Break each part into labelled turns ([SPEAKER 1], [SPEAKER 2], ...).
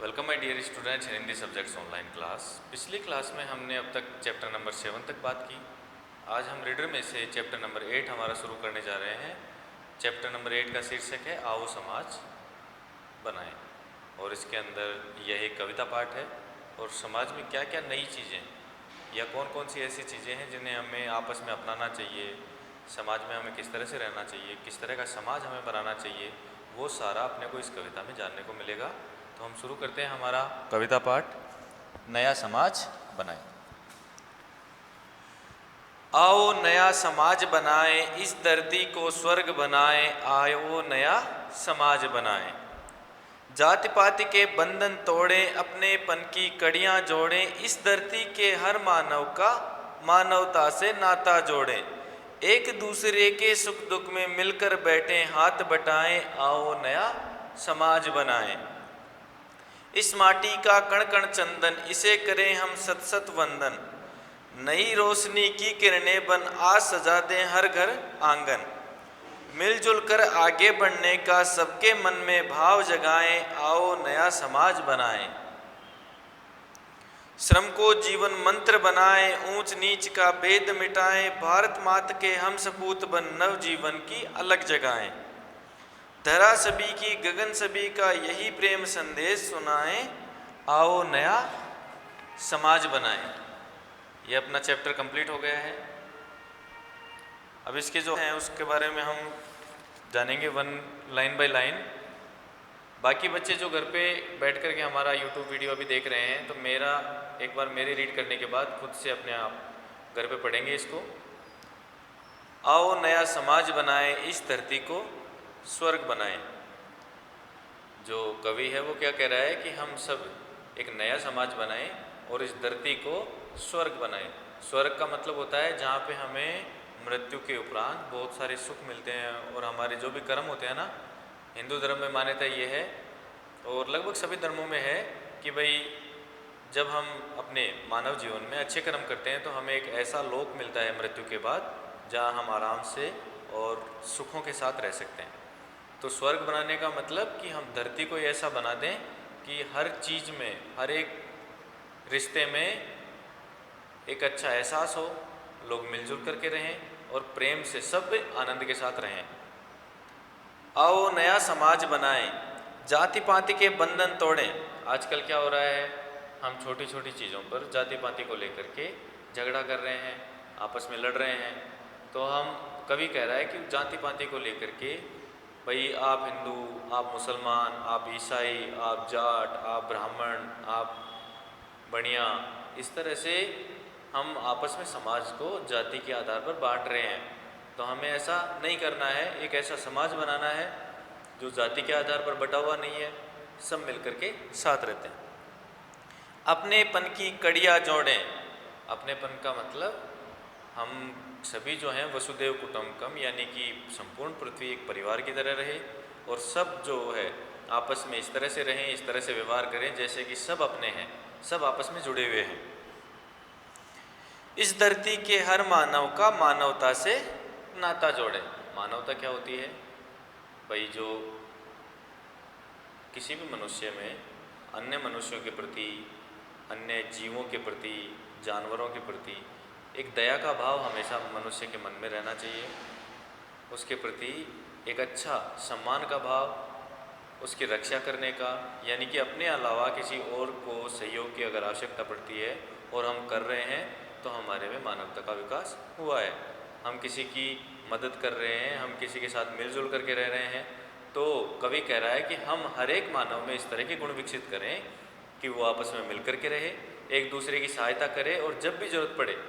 [SPEAKER 1] Welcome my dear students in Hindi subjects online class. पिछली class में हमने अब तक चैप्टर नंबर 7 तक बात की। आज हम रीडर में से चैप्टर नंबर 8 हमारा शुरू करने जा रहे हैं। चैप्टर नंबर 8 का शीर्षक है आओ समाज बनाएं और इसके अंदर यह एक कविता पाठ है और समाज में क्या क्या नई चीज़ें या कौन कौन सी ऐसी चीज़ें हैं जिन्हें हमें आपस में अपनाना चाहिए, समाज में हमें किस तरह से रहना चाहिए, किस तरह का समाज हमें बनाना चाहिए, वो सारा अपने को इस कविता में जानने को मिलेगा। तो हम शुरू करते हैं हमारा कविता पाठ, नया समाज बनाएं। आओ नया समाज बनाएं, इस धरती को स्वर्ग बनाएं। आओ नया समाज बनाएं, जाति पाति के बंधन तोड़ें, अपनेपन की कड़ियां जोड़ें। इस धरती के हर मानव का मानवता से नाता जोड़ें। एक दूसरे के सुख दुख में मिलकर बैठें, हाथ बटाएं। आओ नया समाज बनाएं। इस माटी का कण कण चंदन, इसे करें हम सत सत वंदन। नई रोशनी की किरणें बन, आज सजा दें हर घर आंगन। मिलजुल कर आगे बढ़ने का सबके मन में भाव जगाएं। आओ नया समाज बनाएं। श्रम को जीवन मंत्र बनाएं, ऊंच नीच का भेद मिटाएं। भारत माता के हम सपूत बन, नव जीवन की अलग जगाएं। धरा सभी की गगन सभी का, यही प्रेम संदेश सुनाएं। आओ नया समाज बनाएं। ये अपना चैप्टर कंप्लीट हो गया है। अब इसके जो हैं उसके बारे में हम जानेंगे लाइन बाय लाइन। बाकी बच्चे जो घर पे बैठ कर के हमारा यूट्यूब वीडियो अभी देख रहे हैं, तो एक बार मेरे रीड करने के बाद खुद से अपने आप घर पे पढ़ेंगे इसको। आओ नया समाज बनाएं, इस धरती को स्वर्ग बनाएं। जो कवि है वो क्या कह रहा है कि हम सब एक नया समाज बनाएं और इस धरती को स्वर्ग बनाएं। स्वर्ग का मतलब होता है जहाँ पे हमें मृत्यु के उपरांत बहुत सारे सुख मिलते हैं और हमारे जो भी कर्म होते हैं ना, हिंदू धर्म में मान्यता ये है और लगभग सभी धर्मों में है कि भाई जब हम अपने मानव जीवन में अच्छे कर्म करते हैं तो हमें एक ऐसा लोक मिलता है मृत्यु के बाद जहाँ हम आराम से और सुखों के साथ रह सकते हैं। तो स्वर्ग बनाने का मतलब कि हम धरती को ऐसा बना दें कि हर चीज़ में, हर एक रिश्ते में एक अच्छा एहसास हो, लोग मिलजुल करके रहें और प्रेम से सब आनंद के साथ रहें। आओ नया समाज बनाएं, जाति पाति के बंधन तोड़ें। आजकल क्या हो रहा है, हम छोटी छोटी चीज़ों पर जाति पाति को लेकर के झगड़ा कर रहे हैं, आपस में लड़ रहे हैं। तो हम कवि कह रहा है कि जाति पाति को लेकर के भाई आप हिंदू, आप मुसलमान, आप ईसाई, आप जाट, आप ब्राह्मण, आप बनिया, इस तरह से हम आपस में समाज को जाति के आधार पर बांट रहे हैं। तो हमें ऐसा नहीं करना है, एक ऐसा समाज बनाना है जो जाति के आधार पर बटा हुआ नहीं है, सब मिलकर के साथ रहते हैं। अपनेपन की कड़ियाँ जोड़ें। अपनेपन का मतलब हम सभी जो हैं वसुदेव कुटुंबकम, यानी कि संपूर्ण पृथ्वी एक परिवार की तरह रहे और सब जो है आपस में इस तरह से रहें, इस तरह से व्यवहार करें जैसे कि सब अपने हैं, सब आपस में जुड़े हुए हैं। इस धरती के हर मानव का मानवता से नाता जोड़ें। मानवता क्या होती है भाई, जो किसी भी मनुष्य में अन्य मनुष्यों के प्रति, अन्य जीवों के प्रति, जानवरों के प्रति एक दया का भाव हमेशा मनुष्य के मन में रहना चाहिए। उसके प्रति एक अच्छा सम्मान का भाव, उसकी रक्षा करने का, यानी कि अपने अलावा किसी और को सहयोग की अगर आवश्यकता पड़ती है और हम कर रहे हैं तो हमारे में मानवता का विकास हुआ है। हम किसी की मदद कर रहे हैं, हम किसी के साथ मिलजुल करके रह रहे हैं। तो कवि कह रहा है कि हम हर एक मानव में इस तरह के गुण विकसित करें कि वो आपस में मिल करके रहे, एक दूसरे की सहायता करे और जब भी जरूरत पड़े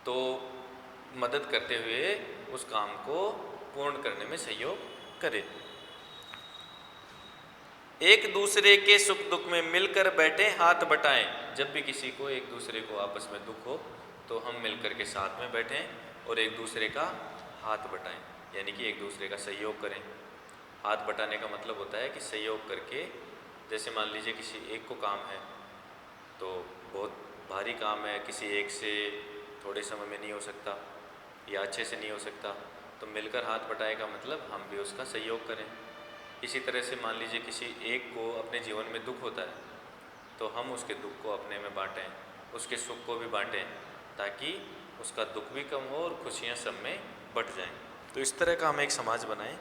[SPEAKER 1] तो मदद करते हुए उस काम को पूर्ण करने में सहयोग करे। एक दूसरे के सुख दुख में मिलकर बैठे, हाथ बटाएं। जब भी किसी को, एक दूसरे को आपस में दुख हो तो हम मिलकर के साथ में बैठें और एक दूसरे का हाथ बटाएं, यानी कि एक दूसरे का सहयोग करें। हाथ बटाने का मतलब होता है कि सहयोग करके, जैसे मान लीजिए किसी एक को काम है तो बहुत भारी काम है, किसी एक से थोड़े समय में नहीं हो सकता या अच्छे से नहीं हो सकता, तो मिलकर हाथ बटाए का मतलब हम भी उसका सहयोग करें। इसी तरह से मान लीजिए किसी एक को अपने जीवन में दुख होता है तो हम उसके दुख को अपने में बांटें, उसके सुख को भी बांटें, ताकि उसका दुख भी कम हो और खुशियाँ सब में बट जाएं। तो इस तरह का हम एक समाज बनाएं।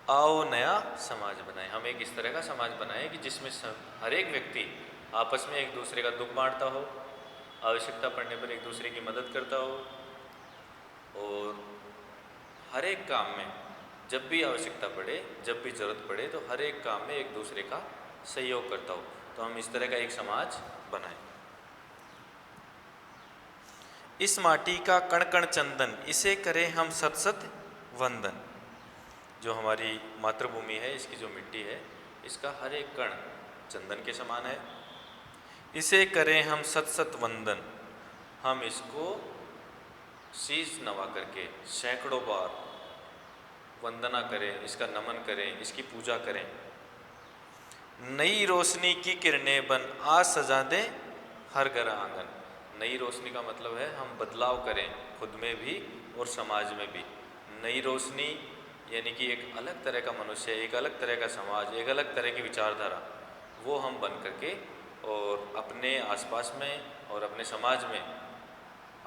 [SPEAKER 1] आओ नया समाज बनाएं। हम एक इस तरह का समाज बनाएं कि जिसमें हर एक व्यक्ति आपस में एक दूसरे का दुख बांटता हो, आवश्यकता पड़ने पर एक दूसरे की मदद करता हो, और हर एक काम में जब भी आवश्यकता पड़े, जब भी ज़रूरत पड़े, तो हर एक काम में एक दूसरे का सहयोग करता हो। तो हम इस तरह का एक समाज बनाएं। इस माटी का कण कण चंदन, इसे करें हम सत सत वंदन। जो हमारी मातृभूमि है, इसकी जो मिट्टी है, इसका हर एक कण चंदन के समान है। इसे करें हम सत सत वंदन। हम इसको शीश नवा करके सैकड़ों बार वंदना करें, इसका नमन करें, इसकी पूजा करें। नई रोशनी की किरणें बन, आज सजा दें हर घर आंगन। नई रोशनी का मतलब है हम बदलाव करें खुद में भी और समाज में भी। नई रोशनी यानी कि एक अलग तरह का मनुष्य, एक अलग तरह का समाज, एक अलग तरह की विचारधारा, वो हम बन करके और अपने आसपास में और अपने समाज में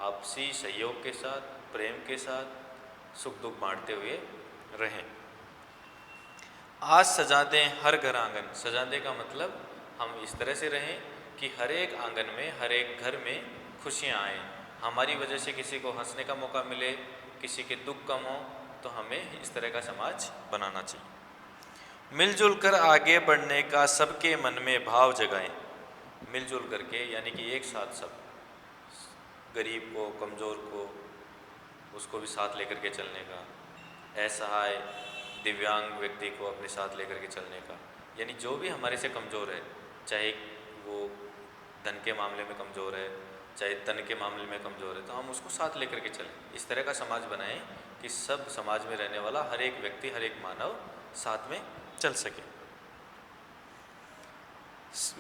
[SPEAKER 1] आपसी सहयोग के साथ, प्रेम के साथ सुख दुख बांटते हुए रहें। आज सजा दें हर घर आंगन। सजाने का मतलब हम इस तरह से रहें कि हर एक आंगन में, हर एक घर में खुशियाँ आएँ। हमारी वजह से किसी को हंसने का मौका मिले, किसी के दुख कम हो, तो हमें इस तरह का समाज बनाना चाहिए। मिलजुल कर आगे बढ़ने का सबके मन में भाव जगाएं। मिलजुल करके यानी कि एक साथ सब, गरीब को, कमज़ोर को, उसको भी साथ लेकर के चलने का, असहाय दिव्यांग व्यक्ति को अपने साथ लेकर के चलने का, यानी जो भी हमारे से कमज़ोर है, चाहे वो धन के मामले में कमज़ोर है, चाहे तन के मामले में कमज़ोर है, तो हम उसको साथ लेकर के चलें। इस तरह का समाज बनाएं कि सब समाज में रहने वाला हर एक व्यक्ति, हर एक मानव साथ में चल सके।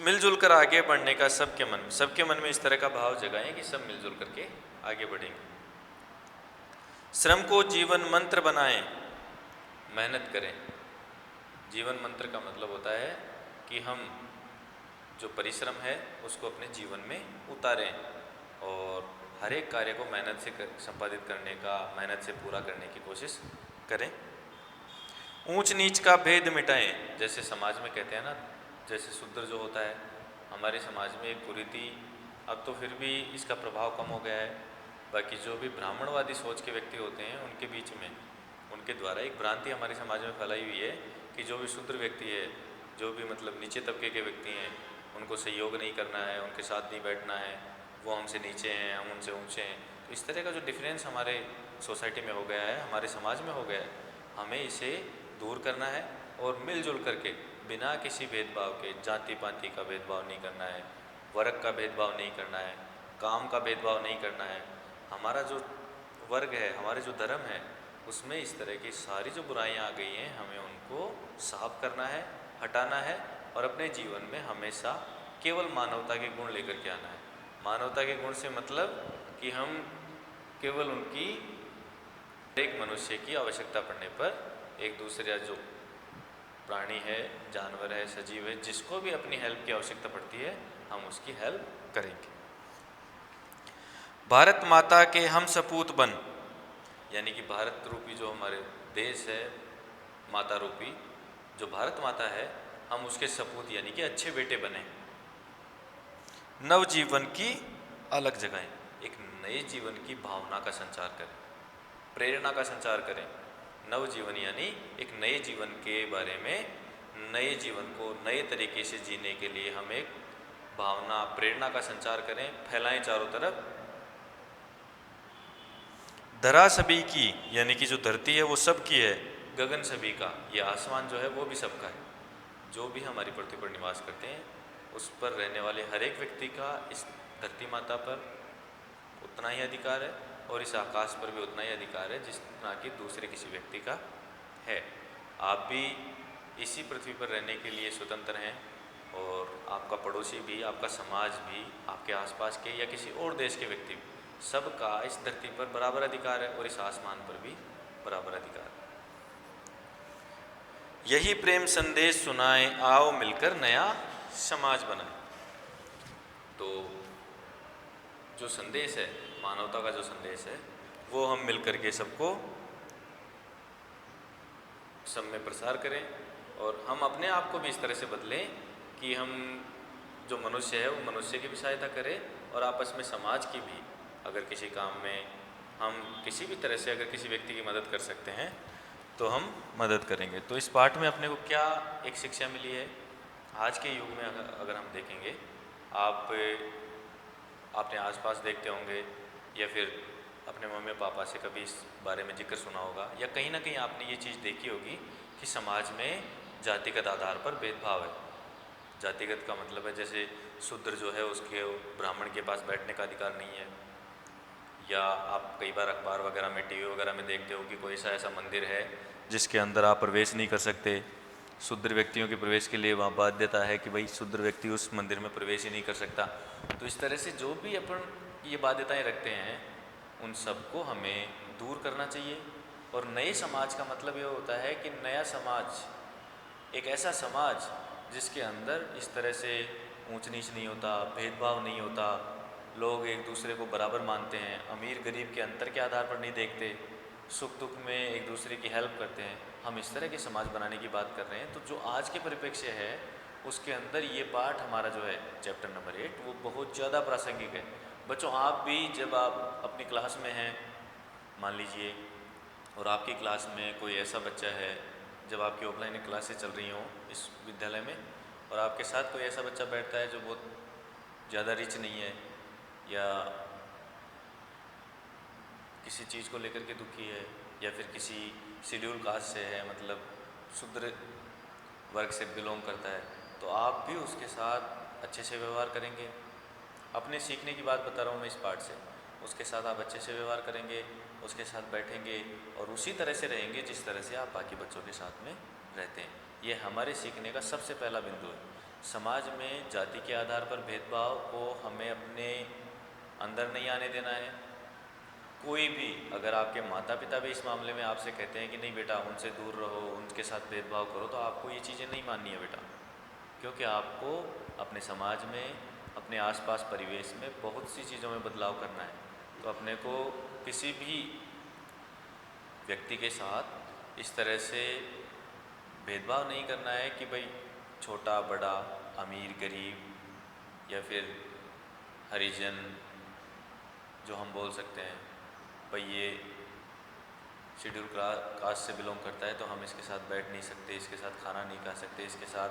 [SPEAKER 1] मिलजुल कर आगे बढ़ने का सबके मन में इस तरह का भाव जगाएं कि सब मिलजुल करके आगे बढ़ेंगे। श्रम को जीवन मंत्र बनाएं, मेहनत करें। जीवन मंत्र का मतलब होता है कि हम जो परिश्रम है उसको अपने जीवन में उतारें और हर एक कार्य को मेहनत से संपादित करने का, मेहनत से पूरा करने की कोशिश करें। ऊंच नीच का भेद मिटाएं। जैसे समाज में कहते हैं ना, जैसे शूद्र जो होता है, हमारे समाज में एक कुरीति, अब तो फिर भी इसका प्रभाव कम हो गया है। बाकी जो भी ब्राह्मणवादी सोच के व्यक्ति होते हैं, उनके बीच में, उनके द्वारा एक भ्रांति हमारे समाज में फैलाई हुई है कि जो भी शूद्र व्यक्ति है, जो भी मतलब नीचे तबके के व्यक्ति हैं, उनको सहयोग नहीं करना है, उनके साथ नहीं बैठना है, वो हमसे नीचे हैं, हम उनसे ऊंचे हैं। तो इस तरह का जो डिफरेंस हमारे सोसाइटी में हो गया है, हमारे समाज में हो गया है, हमें इसे दूर करना है और मिलजुल करके बिना किसी भेदभाव के, जाति पाति का भेदभाव नहीं करना है, वर्ग का भेदभाव नहीं करना है, काम का भेदभाव नहीं करना है। हमारा जो वर्ग है, हमारे जो धर्म है, उसमें इस तरह की सारी जो बुराइयां आ गई हैं, हमें उनको साफ करना है, हटाना है और अपने जीवन में हमेशा केवल मानवता के गुण लेकर के आना है। मानवता के गुण से मतलब कि हम केवल उनकी, एक मनुष्य की आवश्यकता पड़ने पर एक दूसरे जो प्राणी है, जानवर है, सजीव है, जिसको भी अपनी हेल्प की आवश्यकता पड़ती है, हम उसकी हेल्प करेंगे। भारत माता के हम सपूत बन, यानी कि भारत रूपी जो हमारे देश है, माता रूपी जो भारत माता है, हम उसके सपूत यानी कि अच्छे बेटे बने। नवजीवन की अलग जगाएं। एक नए जीवन की भावना का संचार करें, प्रेरणा का संचार करें। नवजीवन यानी एक नए जीवन के बारे में, नए जीवन को नए तरीके से जीने के लिए हम एक भावना, प्रेरणा का संचार करें, फैलाएं चारों तरफ। धरा सभी की, यानी कि जो धरती है वो सबकी है, गगन सभी का, ये आसमान जो है वो भी सबका है। जो भी हमारी पृथ्वी पर निवास करते हैं, उस पर रहने वाले हर एक व्यक्ति का इस धरती माता पर उतना ही अधिकार है और इस आकाश पर भी उतना ही अधिकार है जितना कि दूसरे किसी व्यक्ति का है। आप भी इसी पृथ्वी पर रहने के लिए स्वतंत्र हैं और आपका पड़ोसी भी, आपका समाज भी, आपके आसपास के या किसी और देश के व्यक्ति भी, सबका इस धरती पर बराबर अधिकार है और इस आसमान पर भी बराबर अधिकार है। यही प्रेम संदेश सुनाएं, आओ मिलकर नया समाज बनाएं। तो जो संदेश है, मानवता का जो संदेश है, वो हम मिलकर के सबको सब में प्रसार करें और हम अपने आप को भी इस तरह से बदलें कि हम जो मनुष्य है वो मनुष्य की भी सहायता करें और आपस में समाज की भी, अगर किसी काम में हम किसी भी तरह से अगर किसी व्यक्ति की मदद कर सकते हैं तो हम मदद करेंगे। तो इस पाठ में अपने को क्या एक शिक्षा मिली है आज के युग में, अगर हम देखेंगे, आप अपने आसपास देखते होंगे या फिर अपने मम्मी पापा से कभी इस बारे में जिक्र सुना होगा या कहीं ना कहीं आपने ये चीज़ देखी होगी कि समाज में जातिगत आधार पर भेदभाव है। जातिगत का मतलब है जैसे शूद्र जो है उसके ब्राह्मण के पास बैठने का अधिकार नहीं है, या आप कई बार अखबार वगैरह में टीवी वगैरह में देखते हो कि कोई ऐसा मंदिर है जिसके अंदर आप प्रवेश नहीं कर सकते। शूद्र व्यक्तियों के प्रवेश के लिए वहाँ बाध्यता है कि भाई शूद्र व्यक्ति उस मंदिर में प्रवेश ही नहीं कर सकता। तो इस तरह से जो भी अपन ये बाध्यताएं रखते हैं उन सबको हमें दूर करना चाहिए। और नए समाज का मतलब ये होता है कि नया समाज, एक ऐसा समाज जिसके अंदर इस तरह से ऊंच नीच नहीं होता, भेदभाव नहीं होता, लोग एक दूसरे को बराबर मानते हैं, अमीर गरीब के अंतर के आधार पर नहीं देखते, सुख दुख में एक दूसरे की हेल्प करते हैं। हम इस तरह के समाज बनाने की बात कर रहे हैं। तो जो आज के परिप्रेक्ष्य है उसके अंदर ये पाठ हमारा जो है चैप्टर नंबर 8 वो बहुत ज़्यादा प्रासंगिक है। बच्चों, आप भी जब आप अपनी क्लास में हैं, मान लीजिए, और आपकी क्लास में कोई ऐसा बच्चा है, जब आपकी ऑफलाइन क्लासेस चल रही हों इस विद्यालय में, और आपके साथ कोई ऐसा बच्चा बैठता है जो बहुत ज़्यादा रिच नहीं है या किसी चीज़ को लेकर के दुखी है या फिर किसी शेड्यूल कास्ट से है, मतलब शूद्र वर्ग से बिलोंग करता है, तो आप भी उसके साथ अच्छे से व्यवहार करेंगे। अपने सीखने की बात बता रहा हूँ मैं इस पाठ से। उसके साथ आप अच्छे से व्यवहार करेंगे, उसके साथ बैठेंगे और उसी तरह से रहेंगे जिस तरह से आप बाकी बच्चों के साथ में रहते हैं। ये हमारे सीखने का सबसे पहला बिंदु है। समाज में जाति के आधार पर भेदभाव को हमें अपने अंदर नहीं आने देना है। कोई भी, अगर आपके माता पिता भी इस मामले में आपसे कहते हैं कि नहीं बेटा उनसे दूर रहो, उनके साथ भेदभाव करो, तो आपको ये चीज़ें नहीं माननी है बेटा, क्योंकि आपको अपने समाज में, अपने आसपास परिवेश में बहुत सी चीज़ों में बदलाव करना है। तो अपने को किसी भी व्यक्ति के साथ इस तरह से भेदभाव नहीं करना है कि भाई छोटा बड़ा, अमीर गरीब या फिर हरिजन जो हम बोल सकते हैं, भाई ये शेड्यूल कास्ट से बिलोंग करता है तो हम इसके साथ बैठ नहीं सकते, इसके साथ खाना नहीं खा सकते, इसके साथ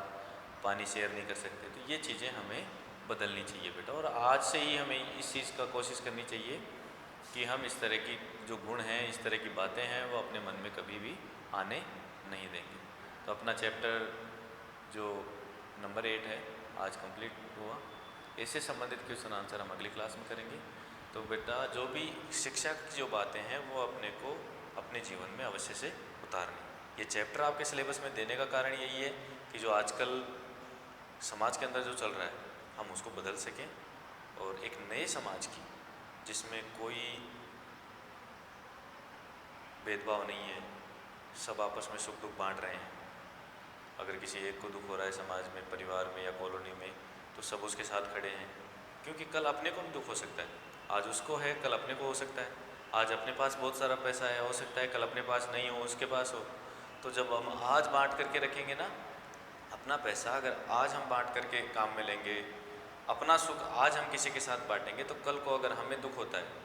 [SPEAKER 1] पानी शेयर नहीं कर सकते। तो ये चीज़ें हमें बदलनी चाहिए बेटा, और आज से ही हमें इस चीज़ का कोशिश करनी चाहिए कि हम इस तरह की जो गुण हैं, इस तरह की बातें हैं, वो अपने मन में कभी भी आने नहीं देंगे। तो अपना चैप्टर जो नंबर 8 है आज कंप्लीट हुआ। इससे संबंधित क्वेश्चन आंसर हम अगली क्लास में करेंगे। तो बेटा जो भी शिक्षा की जो बातें हैं वो अपने को अपने जीवन में अवश्य से उतारनी। ये चैप्टर आपके सिलेबस में देने का कारण यही है कि जो आजकल समाज के अंदर जो चल रहा है हम उसको बदल सकें और एक नए समाज की, जिसमें कोई भेदभाव नहीं है, सब आपस में सुख दुख बांट रहे हैं। अगर किसी एक को दुख हो रहा है समाज में, परिवार में या कॉलोनी में, तो सब उसके साथ खड़े हैं, क्योंकि कल अपने को भी दुख हो सकता है। आज उसको है, कल अपने को हो सकता है। आज अपने पास बहुत सारा पैसा है, हो सकता है कल अपने पास नहीं हो, उसके पास हो। तो जब हम आज बांट करके रखेंगे ना अपना पैसा, अगर आज हम बांट करके काम में लेंगे, अपना सुख आज हम किसी के साथ बांटेंगे, तो कल को अगर हमें दुख होता है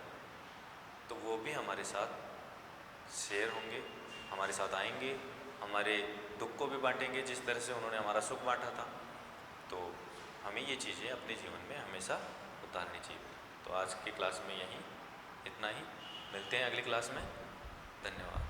[SPEAKER 1] तो वो भी हमारे साथ शेयर होंगे, हमारे साथ आएंगे, हमारे दुख को भी बांटेंगे जिस तरह से उन्होंने हमारा सुख बांटा था। तो हमें ये चीज़ें अपने जीवन में हमेशा उतारनी चाहिए। तो आज की क्लास में यहीं इतना ही, मिलते हैं अगली क्लास में। धन्यवाद।